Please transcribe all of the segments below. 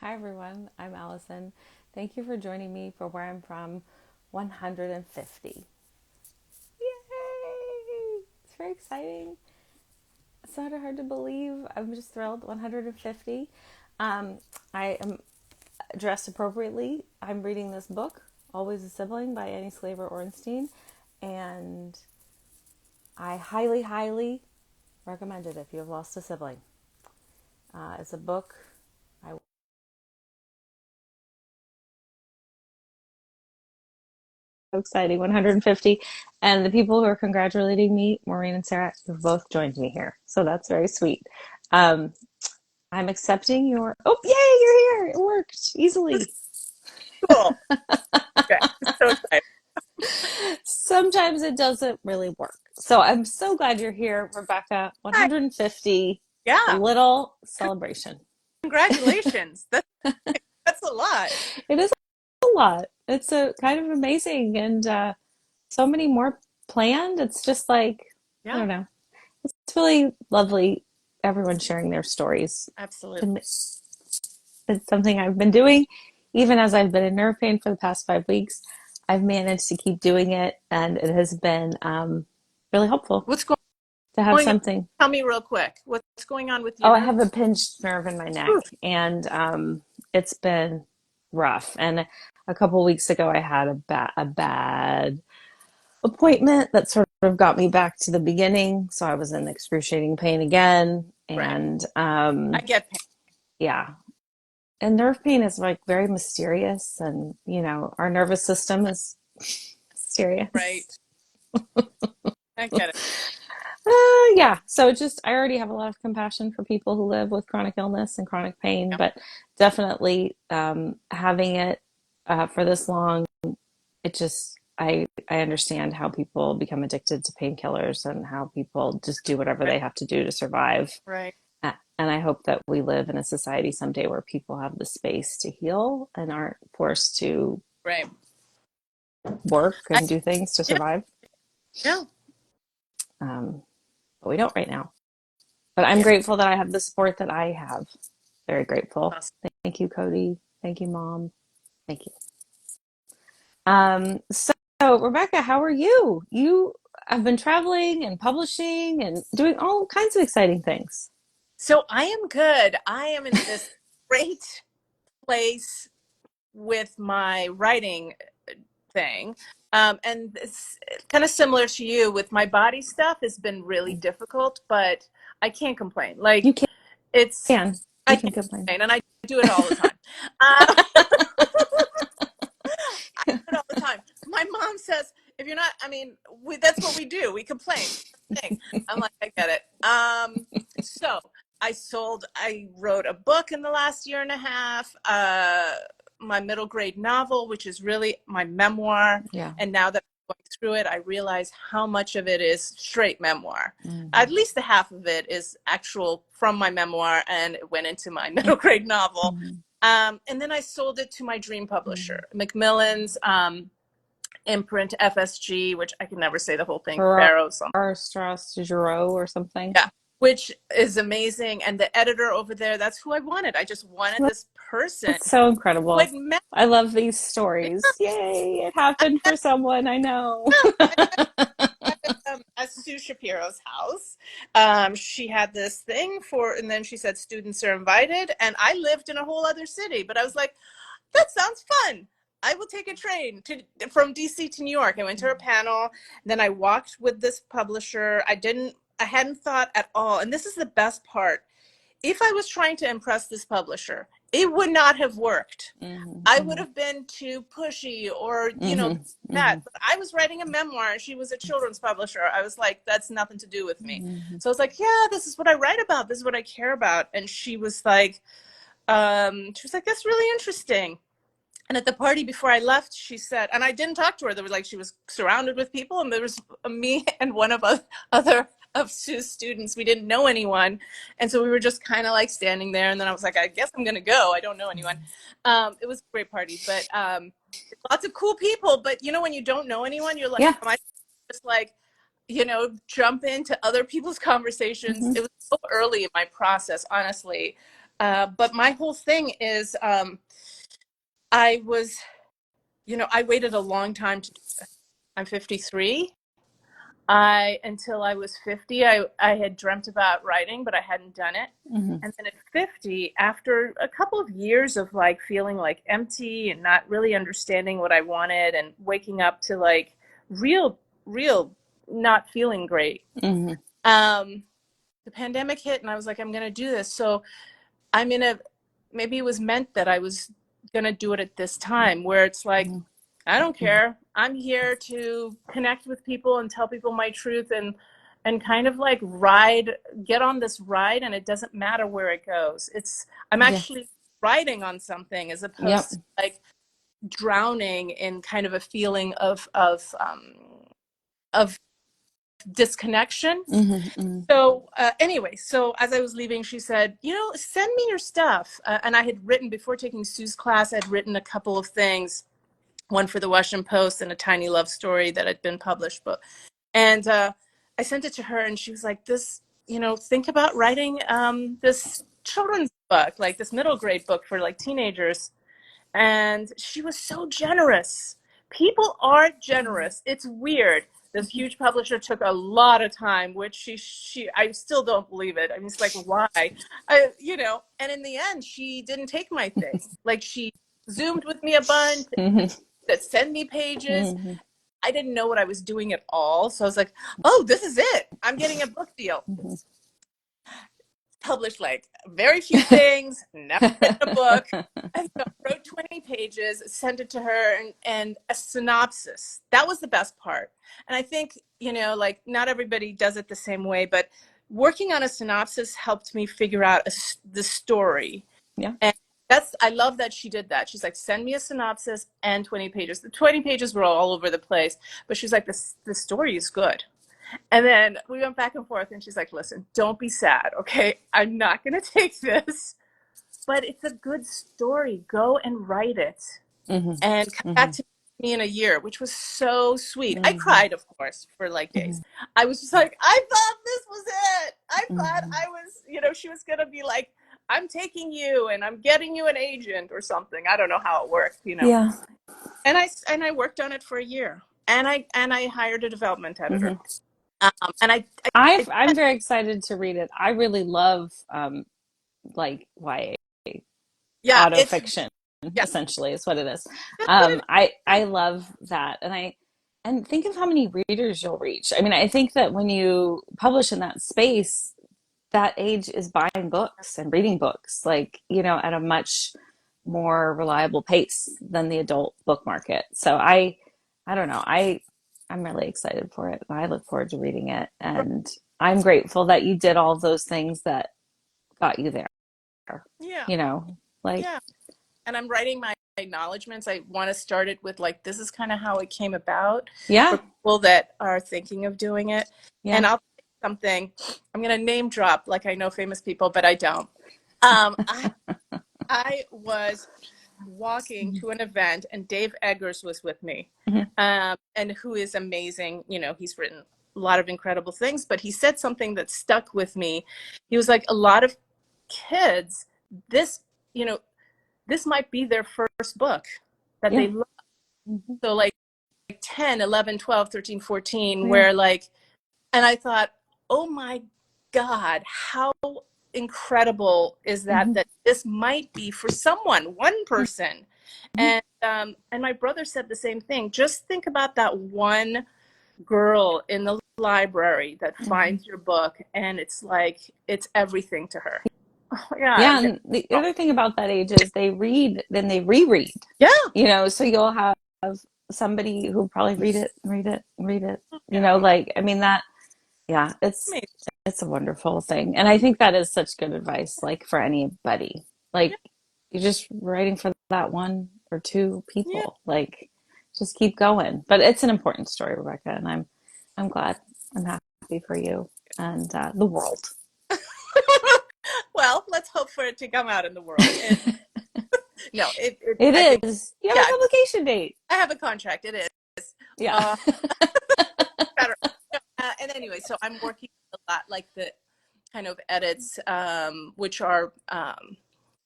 Hi everyone, I'm Allison. Thank you for joining me for Where I'm From 150. Yay! It's very exciting. It's not hard to believe. I'm just thrilled. 150. I am dressed appropriately. I'm reading this book, Always a Sibling by Annie Slaver Ornstein, and I highly, highly recommend it if you have lost a sibling. It's a book I so exciting, 150. And the people who are congratulating me, Maureen and Sarah, have both joined me here. So that's very sweet. Um, I'm accepting your, oh, yay, you're here. It worked easily. Cool. Okay. So excited. Sometimes it doesn't really work. So I'm so glad you're here, Rebecca. Hi. 150, a Yeah. little celebration. Congratulations. That's a lot. It is a lot. It's a kind of amazing and so many more planned. It's just like, I Yeah, don't know. It's really lovely, everyone sharing their stories. absolutely. And it's something I've been doing even as I've been in nerve pain for the past 5 weeks. I've managed to keep doing it, and it has been really helpful What's to have going on? something. Tell me real quick. What's going on with your Oh, I nerve? have a pinched nerve in my neck, Ooh, and it's been rough. And a couple weeks ago, I had a bad appointment that sort of got me back to the beginning. So I was in excruciating pain again, right. and I get pain. yeah. And nerve pain is like very mysterious, and our nervous system is mysterious. Right. I get it. Yeah, so just I already have a lot of compassion for people who live with chronic illness and chronic pain, Yeah. but definitely having it for this long, it just I understand how people become addicted to painkillers and how people just do whatever Right. they have to do to survive. Right. And I hope that we live in a society someday where people have the space to heal and aren't forced to Right. work I, and do things to yeah. survive. Yeah. Um, but we don't right now. But I'm Yeah. grateful that I have the support that I have. Very grateful. Awesome. Thank you, Cody. Thank you, Mom. Thank you. So, Rebecca, how are you? You have been traveling and publishing and doing all kinds of exciting things. So I am good. I am in this great place with my writing thing. And it's kind of similar to you with my body stuff has been really difficult, but I can't complain. You Like it's, can. I You can can't complain. complain and I do it all the time. Uh, I do it all the time. My mom says, if you're not, I mean, that's what we do. We complain. Thing. I'm like, I get it. So I wrote a book in the last year and a half, my middle grade novel, which is really my memoir. Yeah. And now that I'm going through it, I realize how much of it is straight memoir. Mm-hmm. At least the half of it is actual from my memoir and it went into my middle grade novel. Mm-hmm. And then I sold it to my dream publisher, Macmillan's imprint FSG, which I can never say the whole thing, Farrar Farrow something. Strauss Giroux or something. Yeah, which is amazing. And the editor over there, that's who I wanted. I just wanted this person That's so who incredible. I'd met. I love these stories. Yay, it happened for someone I know. I at Sue Shapiro's house. She had this thing for, and then she said students are invited. And I lived in a whole other city, but I was like, that sounds fun. I will take a train from DC to New York. I went to her panel. Then I walked with this publisher. I hadn't thought at all. And this is the best part. If I was trying to impress this publisher, it would not have worked. I would Mm-hmm. have been too pushy or, Mm-hmm. that. Mm-hmm. But I was writing a memoir and she was a children's publisher. I was like, that's nothing to do with me. Mm-hmm. So I was like, yeah, this is what I write about. This is what I care about. And she was like, that's really interesting. And at the party before I left, she said, and I didn't talk to her. There was like she was surrounded with people, and there was me and one of other of Sue's students. We didn't know anyone, and so we were just kind of like standing there. And then I was like, I guess I'm gonna go. I don't know anyone. It was a great party, but lots of cool people. But when you don't know anyone, you're like, Yeah. am I just like, jump into other people's conversations? Mm-hmm. It was so early in my process, honestly. But my whole thing is, I was, I waited a long time to do this. I'm 53. Until I was 50, I had dreamt about writing, but I hadn't done it. Hmm. And then at 50, after a couple of years of like feeling like empty and not really understanding what I wanted and waking up to like real not feeling great, Hmm. um, the pandemic hit and I was like, I'm going to do this. So I'm in a, maybe it was meant that I was going to do it at this time where it's like, I don't care. I'm here to connect with people and tell people my truth and kind of like get on this ride, and it doesn't matter where it goes. I'm Yeah. actually riding on something as Yep. opposed to like drowning in kind of a feeling of disconnection. Hmm. Hmm. So anyway, so as I was leaving, she said, send me your stuff. And I had written, before taking Sue's class, I'd written a couple of things, one for the Washington Post and a tiny love story that had been published. But and I sent it to her, and she was like, "This, think about writing this children's book, like this middle grade book for like teenagers." And she was so generous. People are generous. It's weird. This huge publisher took a lot of time, which she I still don't believe it. I mean, it's like, why? And in the end, she didn't take my thing. Like, she Zoomed with me a bunch, Hmm. that send me pages. Hmm. I didn't know what I was doing at all. So I was like, oh, this is it. I'm getting a book deal. Published like very few things, never written a book. And so I wrote 20 pages, sent it to her, and a synopsis. That was the best part. And I think, like, not everybody does it the same way, but working on a synopsis helped me figure out the story. Yeah. And I love that she did that. She's like, send me a synopsis and 20 pages. The 20 pages were all over the place, but she's like, the story is good. And then we went back and forth, and she's like, listen, don't be sad, okay? I'm not going to take this, but it's a good story. Go and write it Hmm. and come back Hmm. to me in a year, which was so sweet. I Hmm. cried, of course, for like days. I was just like, I thought this was it. I thought Hmm. I was, she was going to be like, I'm taking you and I'm getting you an agent or something. I don't know how it worked. Yeah. And I worked on it for a year, and I hired a development editor. Hmm. And I I'm very excited to read it. I really love like YA yeah, auto fiction, yeah, essentially is what it is. that's what it is. I love that, and think of how many readers you'll reach. I mean, I think that when you publish in that space, that age is buying books and reading books, like, at a much more reliable pace than the adult book market. So I don't know. I'm really excited for it. I look forward to reading it, and I'm grateful that you did all those things that got you there. Yeah, You know, like, yeah. And I'm writing my acknowledgments. I want to start it with like, this is kind of how it came about yeah, for people that are thinking of doing it. And yeah. I'll say something. I'm going to name drop like I know famous people, but I don't. I was walking to an event, and Dave Eggers was with me, Mhm. and who is amazing. He's written a lot of incredible things, but he said something that stuck with me. He was like, a lot of kids, this, you know, this might be their first book that they Yeah. love. Mhm. So like 10, 11, 12, 13, 14, Yeah. where like, and I thought, oh my God, how incredible is that, Mhm. that this might be for someone, one person. And my brother said the same thing. Just think about that one girl in the library that Mhm. finds your book, and it's like it's everything to her. Oh my God, Yeah, I'm getting and the oh, other thing about that age is they read, then they reread, yeah, so you'll have somebody who probably read it, read it, yeah, like, I mean, that, yeah, amazing. it's a wonderful thing. And I think that is such good advice, like, for anybody. Yeah, Like, you're just writing for that one or two yeah. people. Like, just keep going. But it's an important story, Rebecca, and I'm glad. I'm happy for you and the world. Well, let's hope for it to come out in the world. And no, I It think, is. You have a yeah, publication date. I have a contract. It is. Yeah. Uh, better. And anyway, so I'm working a lot, like the kind of edits, which are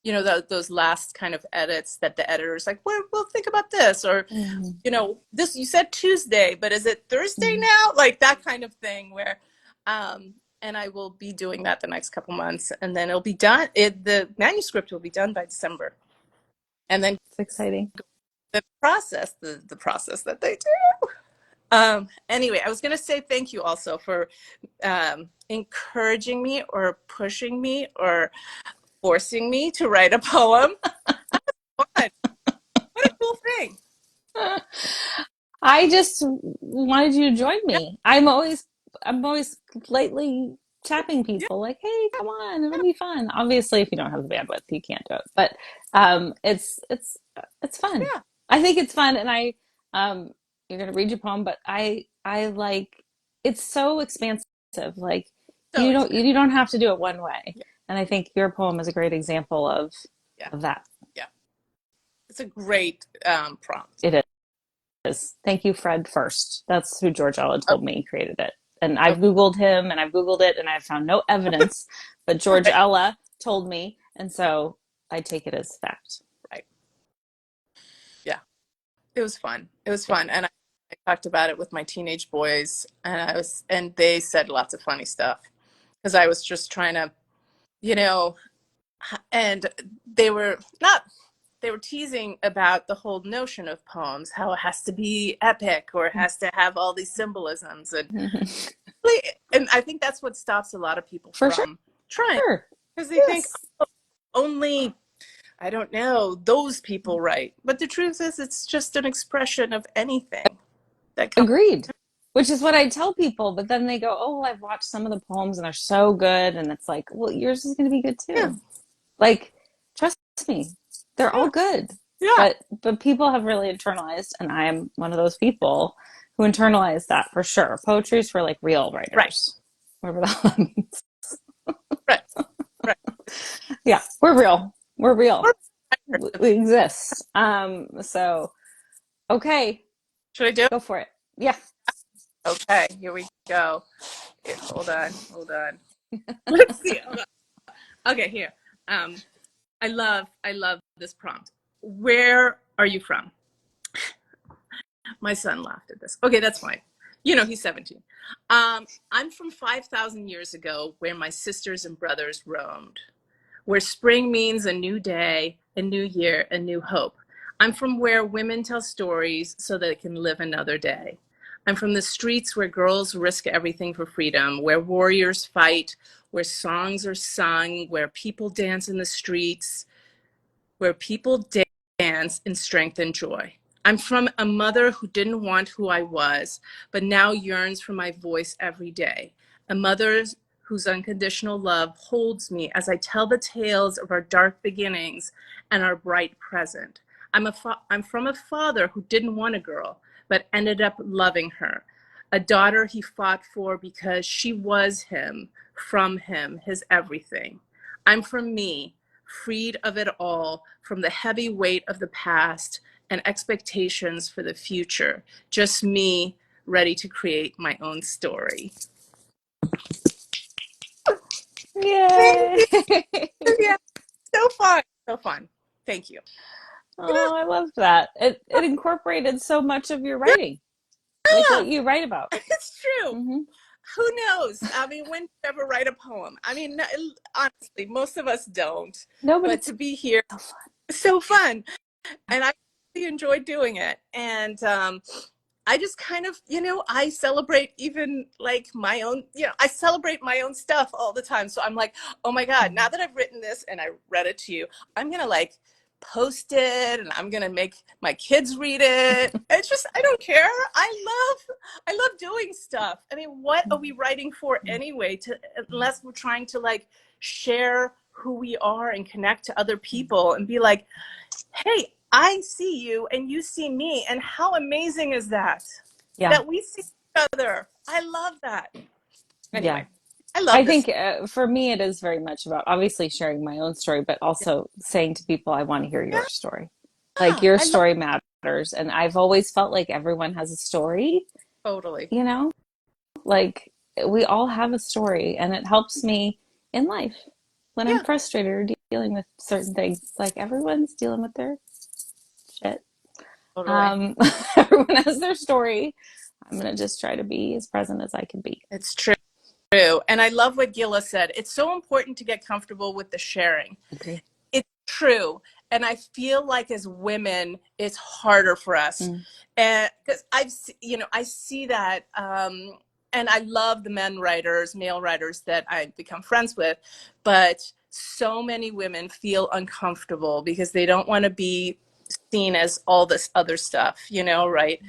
those last kind of edits that the editor's like, well, we'll think about this, or Mhm. this, you said Tuesday, but is it Thursday Mhm. now? Like that kind of thing where, and I will be doing that the next couple months, and then it'll be done. The manuscript will be done by December, and then It's exciting. the process that they do. Anyway, I was going to say thank you also for encouraging me or pushing me or forcing me to write a poem. What a cool thing. I just wanted you to join Yeah, me. I'm always lightly tapping yeah, people like, hey, yeah, come on, it'll yeah, be fun. Obviously, if you don't have the bandwidth, you can't do it. But it's fun. yeah. I think it's fun, and um you're gonna read your poem, but I like it's so expansive. Like So expensive. you don't have to do it one way. Yeah, And I think your poem is a great example yeah, of that. yeah. It's a great prompt. It is. Thank you, Fred, first. That's who George Ella Oh, told me created it. And I've oh, Googled him and I've Googled it and I've found no evidence, but George right, Ella told me. And so I take it as fact. right. Yeah, it was fun. It was Yeah. fun, and I talked about it with my teenage boys, and they said lots of funny stuff because I was just trying to, you know, and they were not they were teasing about the whole notion of poems, how it has to be epic or it has to have all these symbolisms, and I think that's what stops a lot of people For from trying, sure. because they think Yes. only, I don't know, those people write. But the truth is, it's just an expression of anything that comes. Agreed. Which is what I tell people, but then they go, "Oh, well, I've watched some of the poems and they're so good." And it's like, "Well, yours is going to be good Yeah, too." Like, trust me, they're all yeah, good. yeah. But people have really internalized, and I am one of those people who internalize that for sure. Poetry is for like real Right, writers, whatever the hell that means. right, right. Yeah, we're real. We're Or real. writers. We exist. So okay, Should I do it? go for it. Yeah. Okay, here we go. Here, hold on, hold on. Let's see. Hold on. Okay, here. Um, I love this prompt. Where are you from? My son laughed at this. Okay, that's fine. He's 17. I'm from 5,000 years ago, where my sisters and brothers roamed, where spring means a new day, a new year, a new hope. I'm from where women tell stories so they can live another day. I'm from the streets where girls risk everything for freedom, where warriors fight, where songs are sung, where people dance in the streets, where people dance in strength and joy. I'm from a mother who didn't want who I was, but now yearns for my voice every day. A mother whose unconditional love holds me as I tell the tales of our dark beginnings and our bright present. I'm from a father who didn't want a girl, but ended up loving her. A daughter he fought for because she was him, from him, his everything. I'm from me, freed of it all, from the heavy weight of the past and expectations for the future. Just me, ready to create my own story. Thank Yay. you. Yeah, so fun. So fun. Thank you. Oh, I love that. It incorporated so much of your Yeah, writing, like what you write about. it's true. Hmm. Who knows? I mean, when do you ever write a poem? I mean, honestly, most of us don't. No, but But it's to be here, so fun. it's so fun. And I really enjoyed doing it. And I just kind of, I celebrate even like my own, I celebrate my own stuff all the time. So I'm like, oh my God, now that I've written this and I read it to you, I'm going to like post it and I'm going to make my kids read it. It's just, I don't care. I love doing stuff. I mean, what are we writing for anyway? Unless we're trying to like share who we are and connect to other people and be like, hey, I see you and you see me. And how amazing is that? Yeah, That we see each other. I love that. yeah. Anyway, I love I this. think for me, it is very much about obviously sharing my own story, but also saying to people, I want to hear Yeah, your story. Like your I love story matters. And I've always felt like everyone has a story, totally. you know? Like we all have a story, and it helps me in life when I'm Yeah, frustrated or dealing with certain things. Like everyone's dealing with their shit. Totally. Um, everyone has their story. I'm gonna just try to be as present as I can be. It's true. And I love what Gila said. It's so important to get comfortable with the sharing. Agree. It's true. And I feel like as women, it's harder for us. Mm. And because I see that. And I love the male writers that I become friends with. But so many women feel uncomfortable because they don't want to be seen as all this other stuff, right?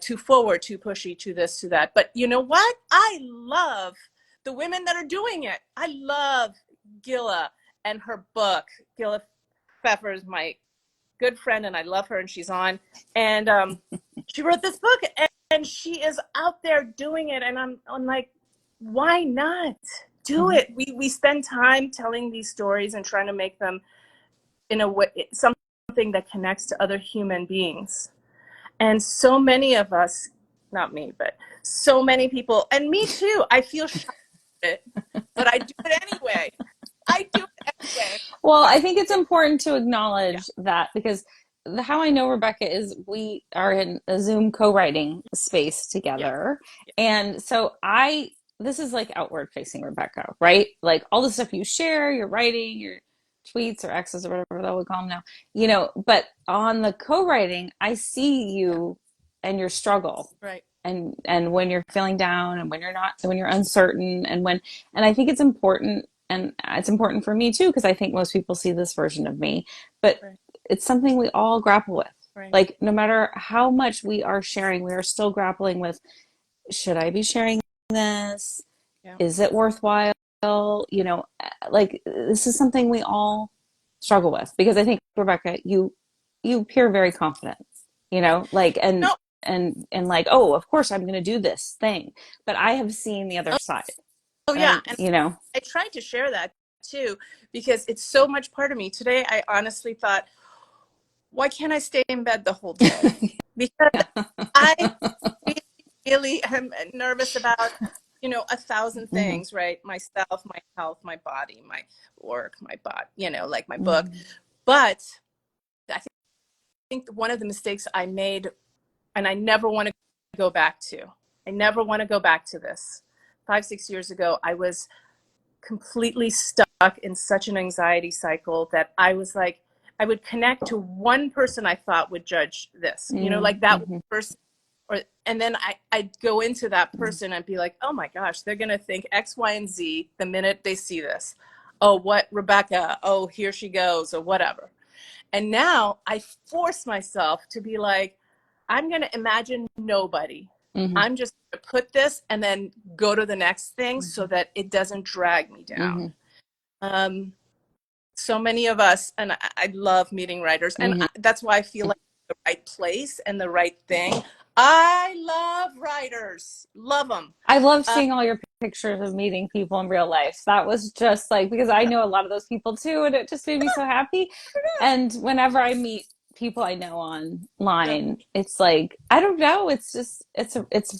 Too forward, too pushy, too this, to that. But you know what? I love the women that are doing it. I love Gilla and her book. Gilla Pfeffer is my good friend, and I love her, and she's on. And she wrote this book, and she is out there doing it. And I'm like, why not do Mm-hmm. it? We spend time telling these stories and trying to make them in a way something that connects to other human beings. And so many of us, not me, but so many people, and me too, I feel shy of it, but I do it anyway. I do it anyway. Well, Talk. I think it's important to Yeah. acknowledge that because how I know Rebecca is we are in a Zoom co-writing space Yeah. together. Yeah. And so this is like outward facing Rebecca, right? Like all the stuff you share, your writing, your tweets or X's or whatever that we call them now, but on the co-writing, I see Yeah. you and your struggle Right. and when you're feeling down and when you're not, when you're uncertain and I think it's important and it's important for me too because I think most people see this version of me, but Right. it's something we all grapple with. Right. Like no matter how much we are sharing, we are still grappling with, should I be sharing this? Yeah. Is it worthwhile? Like this is something we all struggle with because I think Rebecca, you appear very confident, like No. and like, oh, of course I'm going to do this thing, but I have seen the other Oh, side, oh yeah. and And I tried to share that too because it's so much part of me. Today, I honestly thought, why can't I stay in bed the whole day? Because yeah, I really, really am nervous about, 1,000 hmm things, right? Myself, my health, my body, my work, my body, like my book. hmm But I think one of the mistakes I made, and I never want to go back to, I never want to go back to this. 5, 6 years ago, I was completely stuck in such an anxiety cycle that I was like, I would connect to one person I thought would judge this, like that hmm person. And then I'd go into that person and be like, oh my gosh, they're going to think X, Y, and Z the minute they see this. Oh, what, Rebecca? Oh, here she goes, or whatever. And now I force myself to be like, I'm going to imagine nobody. hmm I'm just going to put this and then go to the next thing so that it doesn't drag me hmm down. Um, so many of us, and I love meeting writers, and hmm that's why I feel like the right place and the right thing. I love writers, love them. I love Uh, seeing all your pictures of meeting people in real life. That was just like because I know a lot of those people too, and it just made me so happy. And whenever I meet people I know yeah, online, it's like I don't know. It's just it's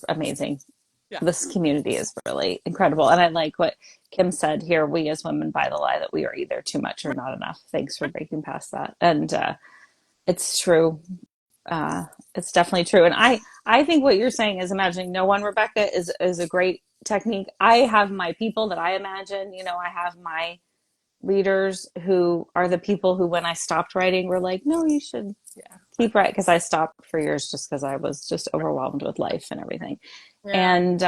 amazing. yeah, This community is really incredible, and I like what Kim said here. We as women buy the lie that we are either too much or not enough. Thanks for breaking past that, and it's true. uh, it's definitely true. And I think what you're saying is imagining no one, Rebecca, is a great technique. I have my people that I imagine, I have my readers who are the people who, when I stopped writing, were like, no, you should yeah, keep writing. Because I stopped for years just because I was just overwhelmed with life and everything. yeah. And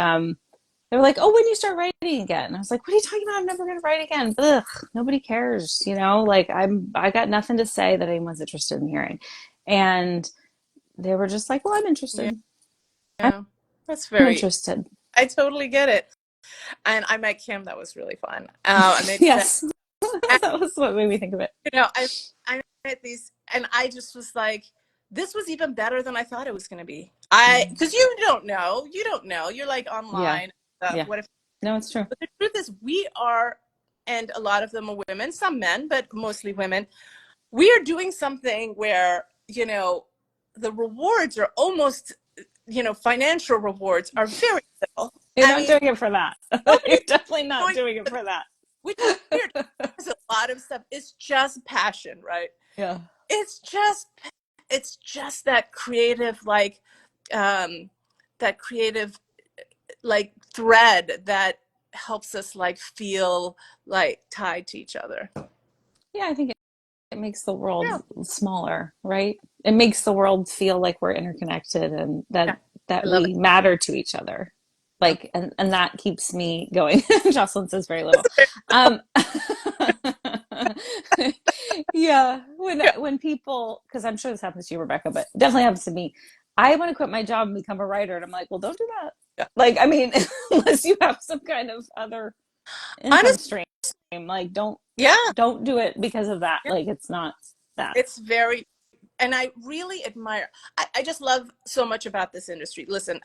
they were like, oh, when you start writing again? And I was like, what are you talking about? I'm never going to write again. Ugh, nobody cares. Like I got nothing to say that anyone's interested in hearing. And they were just like, well, I'm Yeah, interested. I'm yeah. That's very, interested. I totally get it. And I met Kim. That was really fun. I made friends. Yes. And, That was what made me think of it. I met these, and I just was like, this was even better than I thought it was going to be. Mm. Because you don't know. You're like Yeah. online and stuff. Yeah. What if, No, it's true. but the truth is, we are, and a lot of them are women, some men, but mostly women. We are doing something where, the rewards are almost, financial rewards are very little. You're I not mean, doing it for that. You're nobody's definitely not doing doing it for that. which is weird. There's a lot of stuff. It's just passion, right? Yeah. It's just it's just that creative um that creative like thread that helps us like feel like tied to each other. Yeah, I think it makes the world Yeah. smaller, right? It makes the world feel like we're interconnected and Yeah. that I love it. we matter to each other. Yeah. Like, and that keeps me going. Jocelyn says very little. Um, yeah, Yeah. when people, because I'm sure this happens to you, Rebecca, but it definitely happens to me. I want to quit my job and become a writer, and I'm like, well, don't do that. Yeah. Like, I mean, unless you have some kind of other income Honestly, stream, like, yeah. don't do it because of that. Yeah. Like, it's not that. It's very, and I really admire, I just love so much about this industry. Listen,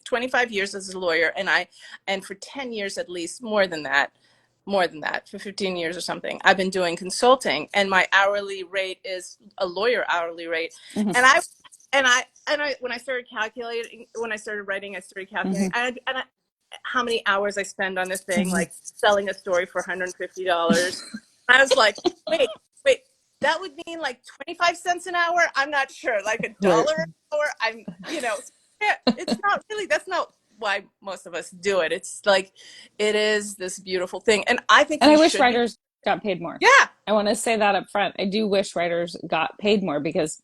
25 years as a lawyer, and for 10 years at least, more than that, for 15 years or something, I've been doing consulting, and my hourly rate is a lawyer hourly rate. Mm-hmm. And when I started calculating, when I started writing, I started Mm-hmm. calculating, how many hours I spend on this thing, Mm-hmm. like selling a story for $150. I was like, wait, that would mean like 25 cents an hour. I'm not sure, like a Right. dollar an hour. Yeah, it's not really, that's not why most of us do it. It's like, it is this beautiful thing. And I think And I we wish should be, writers got paid more. yeah, I want to say that up front. I do wish writers got paid more because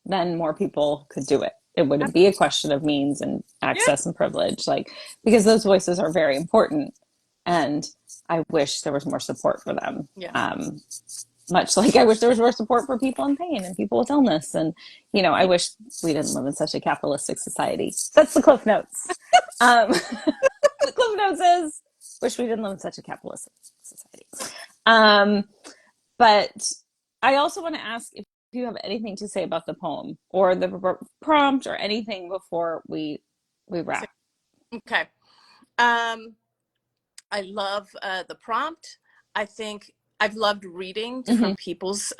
then more people could do it. It wouldn't be a question of means and yeah, access and privilege, like because those voices are very important, and I wish there was more support for them. yeah. Much like I wish there was more support for people in pain and people with illness, and I wish we didn't live in such a capitalistic society. That's the Cliff Notes. The Cliff Notes is wish we didn't live in such a capitalistic society. Um, but I also want to ask if you have anything to say about the poem or the prompt or anything before we wrap. Okay. Um, I love the prompt. I think I've loved reading Mm-hmm. different people's.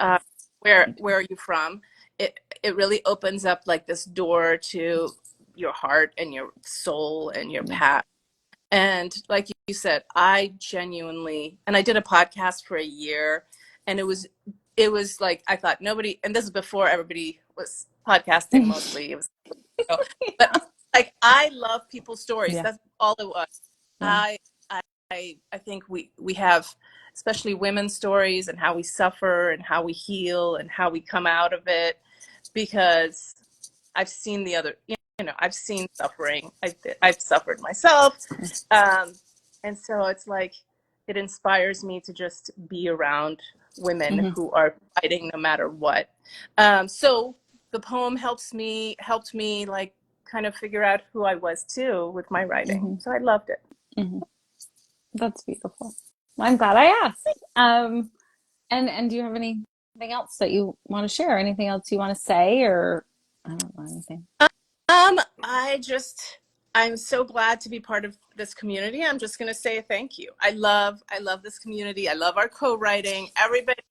Where are you from? It really opens up like this door to your heart and your soul and your Yeah. past. And like you said, I genuinely, and I did a podcast for a year, and it was like I thought nobody, and this is before everybody was podcasting mostly. It was, but like I love people's stories. Yeah. That's all it was. Yeah. I I think we have, especially women's stories and how we suffer and how we heal and how we come out of it, because I've seen the other, I've seen suffering. I've suffered myself. And so it's like, it inspires me to just be around women Mm-hmm. who are fighting no matter what. So the poem helped me like kind of figure out who I was too with my writing. Mm-hmm. So I loved it. Mm-hmm. That's beautiful. I'm glad I asked. And do you have anything else that you want to share? Anything else you want to say, or I don't know anything. I just, I'm so glad to be part of this community. I'm just going to say thank you. I love this community. I love our co-writing. Everybody,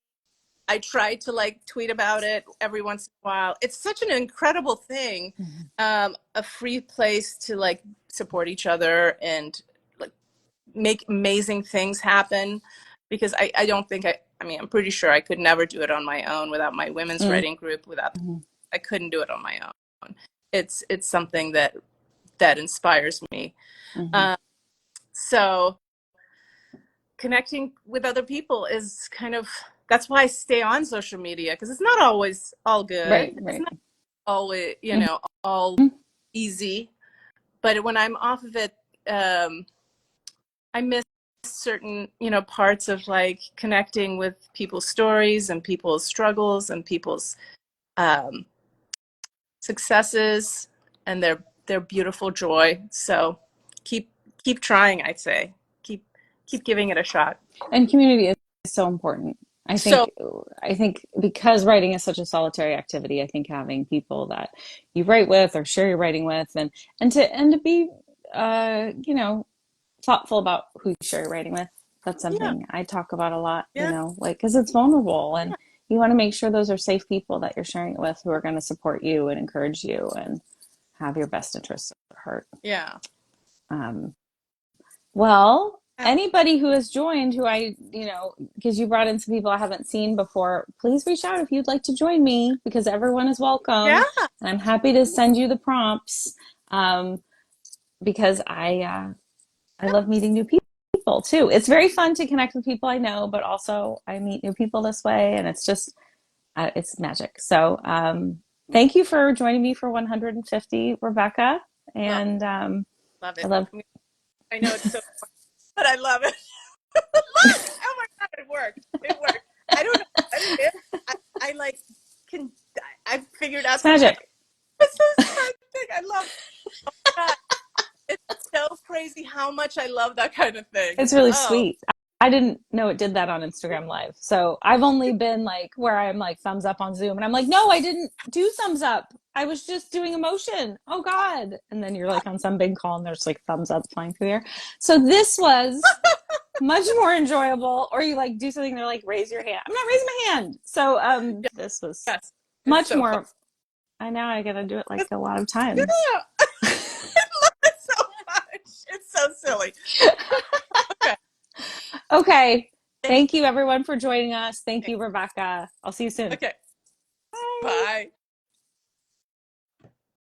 I try to like tweet about it every once in a while. It's such an incredible thing. Mm-hmm. A free place to like support each other and like make amazing things happen. Because I don't think I mean, I'm pretty sure I could never do it on my own without my women's writing group, Mm-hmm. I couldn't do it on my own. It's something that inspires me. Mm-hmm. Um, so connecting with other people is kind of, that's why I stay on social media, because it's not always all Right, good. It's right. not always, all Mm-hmm. easy. But when I'm off of it, I miss certain, parts of like connecting with people's stories and people's struggles and people's um, successes and their beautiful joy. So keep keep trying, I'd say. Keep giving it a shot. And community is so important. I So think I think because writing is such a solitary activity, I think having people that you write with or share your writing with, and to be thoughtful about who you share your writing with. That's yeah, something I talk about a lot, yeah, like because it's vulnerable and yeah, you want to make sure those are safe people that you're sharing it with who are going to support you and encourage you and have your best interests at heart. yeah. Um, well, Yeah. Anybody who has joined who because you brought in some people I haven't seen before, please reach out if you'd like to join me because everyone is Yeah. welcome. And I'm happy to send you the prompts um, because I love meeting new people too. It's very fun to connect with people I know, but also I meet new people this way, and it's just it's magic. So thank you for joining me for 150, Rebecca, Oh, and love I it. love. I know it's so, but I love it. Look! Oh my god, it worked. It worked. I don't know what it is. I like can I figured out It's some kind magic. of it's a smart thing. I love that. It's so crazy how much I love that kind of thing. It's really Oh, sweet. I didn't know it did that on Instagram Live. So I've only been like where I'm like thumbs up on Zoom, and I'm like, no, I didn't do thumbs up. I was just doing emotion. Oh God. And then you're like on some big call and there's like thumbs up flying through the air. So this was much more enjoyable. Or you like do something, they're like, raise your hand. I'm not raising my hand. So yes, this was yes. It's much so fun. more. I know I gotta do it like It's, a lot of times. yeah, I love it so much. It's so silly. Okay. Okay. Thank you everyone for joining us. Thank you, Thanks. Rebecca. I'll see you soon. Okay. Bye. Bye.